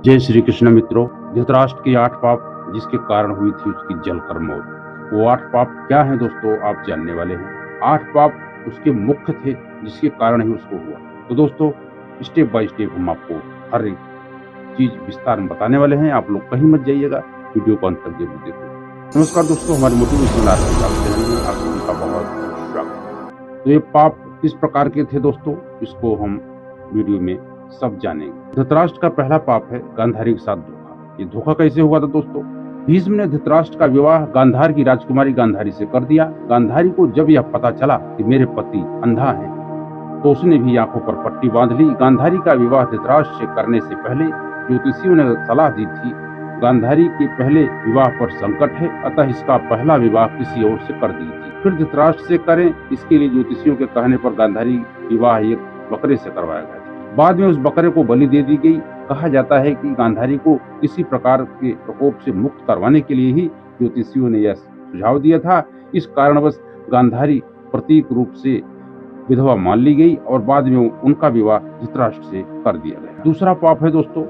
जय श्री कृष्ण मित्रों। धृतराष्ट्र के 8 पाप जिसके कारण हुई थी उसकी जलकर मौत। वो 8 पाप क्या हैं दोस्तों, आप जानने वाले हैं। 8 पाप उसके मुख्य थे जिसके कारण ही उसको हुआ। तो दोस्तों स्टेप बाय स्टेप हम आपको हर एक चीज विस्तार में बताने वाले हैं। आप लोग कहीं मत जाइएगा, वीडियो को अंत तक जरूर देखो। नमस्कार दोस्तों, हमारे मोटिवेशनल आर्ट चैनल में आप सभी का बहुत स्वागत। तो ये पाप किस प्रकार के थे दोस्तों, इसको हम वीडियो में सब जानेंगे। धृतराष्ट्र का पहला पाप है गांधारी के साथ धोखा। ये धोखा कैसे हुआ था दोस्तों? भीष्म ने धृतराष्ट्र का विवाह गांधार की राजकुमारी गांधारी से कर दिया। गांधारी को जब यह पता चला कि मेरे पति अंधा है तो उसने भी आंखों पर पट्टी बांध ली। गांधारी का विवाह धृतराष्ट्र से करने से पहले ज्योतिषियों ने सलाह दी थी, गांधारी के पहले विवाह पर संकट है, अतः इसका पहला विवाह किसी और से कर दीजिए, फिर धृतराष्ट्र से करें। इसके लिए ज्योतिषियों के कहने पर गांधारी विवाह एक बकरे से करवाया गया। बाद में उस बकरे को बलि दे दी गई। कहा जाता है कि गांधारी को किसी प्रकार के प्रकोप से मुक्त करवाने के लिए ही ज्योतिषियों ने यह सुझाव दिया था। इस कारणवश गांधारी प्रतीक रूप से विधवा मान ली गई और बाद में उनका विवाह धृतराष्ट्र से कर दिया गया। दूसरा पाप है दोस्तों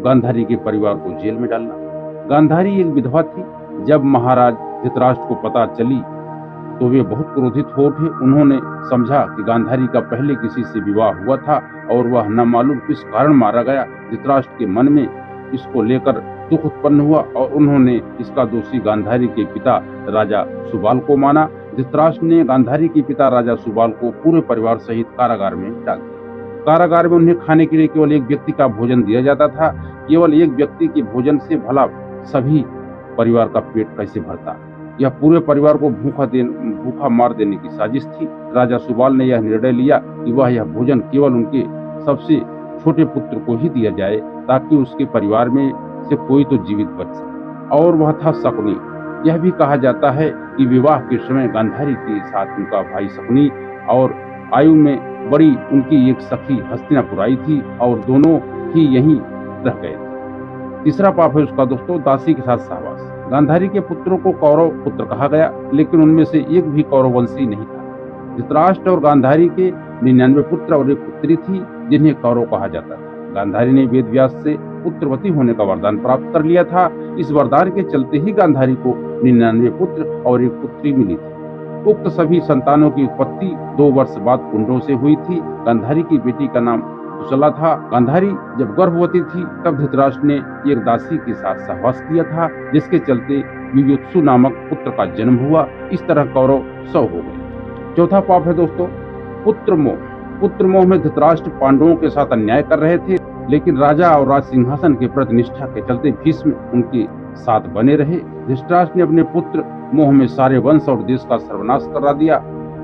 गांधारी के परिवार को जेल में डालना। गांधारी एक विधवा थी। जब महाराज धृतराष्ट्र को पता चली तो वे बहुत क्रोधित हो उठे। उन्होंने समझा कि गांधारी का पहले किसी से विवाह हुआ था और वह न मालूम किस कारण मारा गया। धृतराष्ट्र के मन में इसको लेकर दुख उत्पन्न हुआ और उन्होंने इसका दोषी गांधारी के पिता राजा सुबाल को माना। धृतराष्ट्र ने गांधारी के पिता राजा सुबाल को पूरे परिवार सहित कारागार में डाल दिया। कारागार में उन्हें खाने के लिए केवल एक व्यक्ति का भोजन दिया जाता था। केवल एक व्यक्ति के भोजन से भला सभी परिवार का पेट कैसे भरता। यह पूरे परिवार को भूखा मार देने की साजिश थी। राजा सुबाल ने यह निर्णय लिया कि वह यह भोजन केवल उनके सबसे छोटे पुत्र को ही दिया जाए ताकि उसके परिवार में से कोई तो जीवित बच सके, और वह था शकुनी। यह भी कहा जाता है कि विवाह के समय गांधारी के साथ उनका भाई शकुनी और आयु में बड़ी उनकी एक सखी हस्तिनापुर आई थी और दोनों ही यहीं रह गए थे। तीसरा पाप है उसका दोस्तों दासी के साथ सहवास। गांधारी के पुत्रों को कौरव पुत्र कहा गया, लेकिन उनमें से एक भी कौरववंशी नहीं था। धृतराष्ट्र और गांधारी के 99 पुत्र और एक पुत्री थी जिन्हें कौरव कहा जाता था। गांधारी ने वेद व्यास से पुत्रवती होने का वरदान प्राप्त कर लिया था। इस वरदान के चलते ही गांधारी को 99 पुत्र और एक पुत्री मिली थी। उक्त सभी संतानों की उत्पत्ति 2 वर्ष बाद कुंडों से हुई थी। गांधारी की बेटी का नाम कुशला था। गांधारी जब गर्भवती थी तब धृतराष्ट्र ने एक दासी के साथ सहवास किया था, जिसके चलते युयुत्सु नामक पुत्र का जन्म हुआ। इस तरह कौरव 100 हो गए। चौथा पाप है दोस्तों पुत्र मोह। पुत्र मोह में धृतराष्ट्र पांडवों के साथ अन्याय कर रहे थे, लेकिन राजा और राज सिंहासन के प्रति निष्ठा के चलते भीष्म उनके साथ बने रहे। धृतराष्ट्र ने अपने पुत्र मोह में सारे वंश और देश का सर्वनाश करा दिया।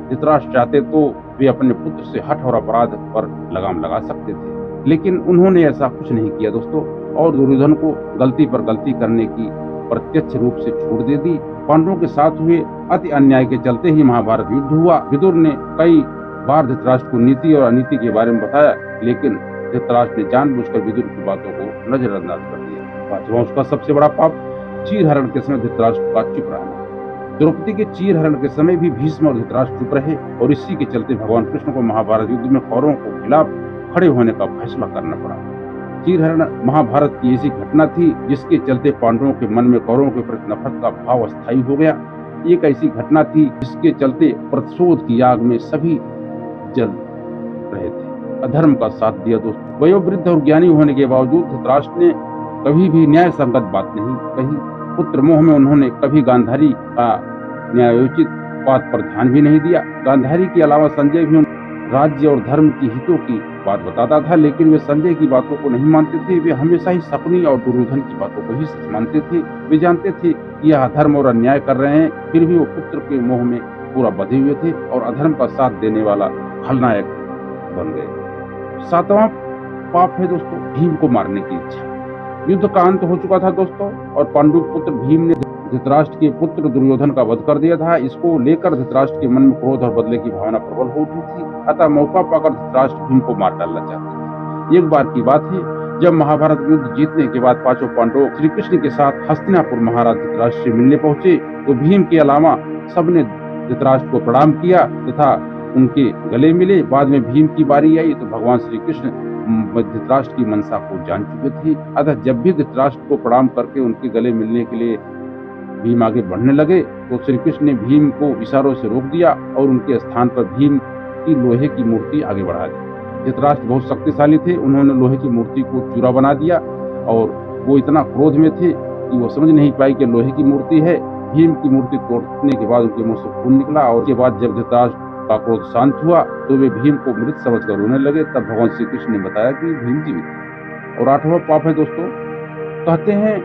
धृतराष्ट्र चाहते तो वे अपने पुत्र से हठ और अपराध पर लगाम लगा सकते थे, लेकिन उन्होंने ऐसा कुछ नहीं किया दोस्तों, और दुर्योधन को गलती पर गलती करने की प्रत्यक्ष रूप से छूट दे दी। पांडवों के साथ हुए अति अन्याय के चलते ही महाभारत युद्ध हुआ। विदुर ने कई बार धृतराष्ट्र को नीति और अनीति के बारे में बताया, लेकिन धृतराष्ट्र ने जानबूझकर विदुर की बातों को नजरअंदाज कर दिया। पांचवा उसका सबसे बड़ा पाप चीर हरण के समय धृतराष्ट्र का चुप रहना। द्रौपदी के चीर हरण के समय भी भीष्म और धृतराष्ट्र चुप रहे और इसी के चलते भगवान कृष्ण को महाभारत युद्ध में कौरवों के खिलाफ खड़े होने का फैसला करना पड़ा। चीर हरण महाभारत की ऐसी घटना थी जिसके चलते पांडवों के मन में कौरवों के प्रति नफरत का भाव अस्थायी हो गया। एक ऐसी घटना थी जिसके चलते प्रतिशोध की आग में सभी जल रहे थे। अधर्म का साथ दिया दोस्तों। वयोवृद्ध और ज्ञानी होने के बावजूद धृतराष्ट्र ने कभी भी न्याय संगत बात नहीं कही। पुत्र मोह में उन्होंने कभी गांधारी का न्यायोचित बात पर ध्यान भी नहीं दिया। गांधारी के अलावा संजय भी राज्य और धर्म की हितों की बात बताता था, लेकिन वे संजय की बातों को नहीं मानते थे। वे हमेशा ही शकुनी और दुर्योधन की बातों को ही सच मानते थे। वे जानते थे कि यह अधर्म और अन्याय कर रहे हैं, फिर भी वो पुत्र के मोह में पूरा बंधे हुए थे और अधर्म का साथ देने वाला खलनायक बन गए। सातवां पाप है दोस्तों भीम को मारने की इच्छा। युद्ध का अंत हो चुका था दोस्तों और पांडु पुत्र भीम ने धृतराष्ट्र के पुत्र दुर्योधन का वध कर दिया था। इसको लेकर धृतराष्ट्र के मन में क्रोध और बदले की भावना प्रबल हो उठी थी। अतः मौका पाकर धृतराष्ट्र भीम को मार डालना चाहते थे। एक बार की बात है जब महाभारत युद्ध जीतने के बाद पांचों पांडव श्री कृष्ण के साथ हस्तिनापुर महाराज धृतराष्ट्र से मिलने पहुंचे तो भीम के अलावा सबने धृतराष्ट्र को प्रणाम किया तथा उनके गले मिले। बाद में भीम की बारी आई तो भगवान श्री कृष्ण धृतराष्ट्र की मंशा को जान चुके थे। अतः जब भी धृतराष्ट्र को प्रणाम करके उनके गले मिलने के लिए भीम आगे बढ़ने लगे तो श्री कृष्ण ने भीम को इशारों से रोक दिया और उनके स्थान पर भीम की लोहे की मूर्ति आगे बढ़ा दी। धृतराष्ट्र बहुत शक्तिशाली थे, उन्होंने लोहे की मूर्ति को चूरा बना दिया और वो इतना क्रोध में थे कि वो समझ नहीं पाई कि लोहे की मूर्ति है। भीम की मूर्ति तोड़ने के बाद उनके मुंह से खून निकला और उसके बाद जब धृतराष्ट्र का क्रोध शांत हुआ तो वे भीम को मृत समझकर रोने लगे। तब भगवान श्री कृष्ण ने बताया कि भीम जीवित है। और 8वां पाप है दोस्तों, कहते हैं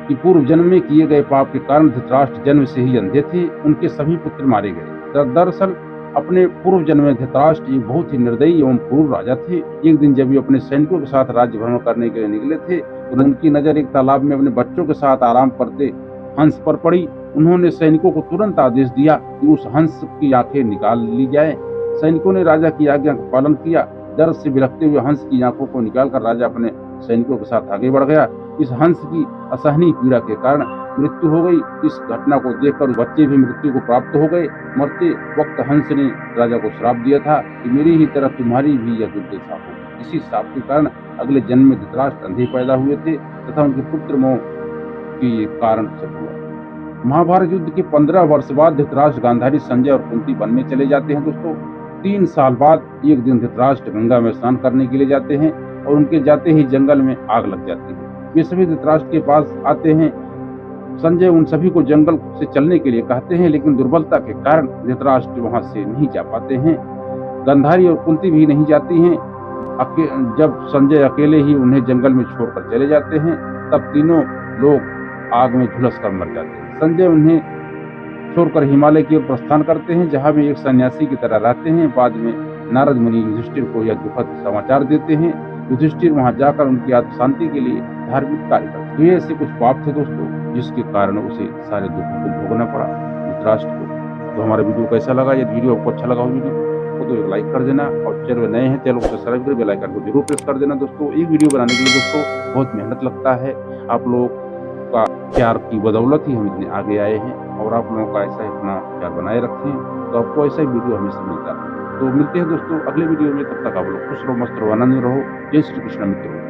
कि पूर्व जन्म में किए गए पाप के कारण धृतराष्ट्र जन्म से ही अंधे थे, उनके सभी पुत्र मारे गए। दरअसल अपने पूर्व जन्म में धृतराष्ट्र एक बहुत ही निर्दयी एवं क्रूर राजा थे। एक दिन जब वे अपने सैनिकों के साथ राज्य भ्रमण करने के लिए निकले थे तो उनकी नजर एक तालाब में अपने बच्चों के साथ आराम करते हंस पर पड़ी। उन्होंने सैनिकों को तुरंत आदेश दिया कि उस हंस की आंखें निकाल ली जाए। सैनिकों ने राजा की आज्ञा का पालन किया। दर्द से बिलखते हुए हंस की आंखों को निकालकर राजा अपने सैनिकों के साथ आगे बढ़ गया। इस हंस की असहनीय पीड़ा के कारण मृत्यु हो गई। इस घटना को देखकर बच्चे भी मृत्यु को प्राप्त हो गए। मरते वक्त हंस ने राजा को श्राप दिया था कि मेरी ही तरह तुम्हारी भी यह दुर्दशा हो। इसी श्राप के कारण अगले जन्म में धृतराष्ट्र अंधे पैदा हुए थे तथा उनके पुत्र मोह के कारण सब हुआ। महाभारत युद्ध के 15 वर्ष बाद धृतराष्ट्र, गांधारी, संजय और कुंती वन में चले जाते हैं दोस्तों। 3 साल बाद एक दिन धृतराष्ट्र गंगा में स्नान करने के लिए जाते हैं और उनके जाते ही जंगल में आग लग जाती है। वे सभी धृतराष्ट्र के पास आते हैं। संजय उन सभी को जंगल से चलने के लिए कहते हैं, लेकिन दुर्बलता के कारण धृतराष्ट्र वहां से नहीं जा पाते हैं। गांधारी और कुंती भी नहीं जाती हैं। जब संजय अकेले ही उन्हें जंगल में छोड़कर चले जाते हैं तब तीनों लोग आग में झुलस कर मर जाते हैं। संजय उन्हें छोड़कर हिमालय की ओर प्रस्थान करते हैं, जहां वे एक सन्यासी की तरह रहते हैं। बाद में नारद मुनि युधिष्ठिर को यह दुखद समाचार देते हैं। युधिष्ठिर वहां जाकर उनकी आत्म शांति के लिए धार्मिक कार्य करते हैं। तो ये ऐसे कुछ पाप थे दोस्तों जिसके कारण उसे सारे दुख को भोगना पड़ा धृतराष्ट्र को। तो हमारा वीडियो कैसा लगा? यदि वीडियो आपको अच्छा लगा हो वीडियो को तो एक लाइक कर देना और चैनल में नए हैं चैनल को सब्सक्राइब कर बेल आइकन को जरूर प्रेस कर देना दोस्तों। एक वीडियो बनाने के लिए दोस्तों बहुत मेहनत लगता है। आप लोग का प्यार की बदौलत ही हम इतने आगे आए हैं और आप लोगों का ऐसा ही अपना प्यार बनाए रखें तो आपको ऐसा ही वीडियो हमेशा मिलता है। तो मिलते हैं दोस्तों अगले वीडियो में। तब तक आप लोग खुश रहो, मस्त रहो, आनंद में रहो। जय श्री कृष्ण मित्रों।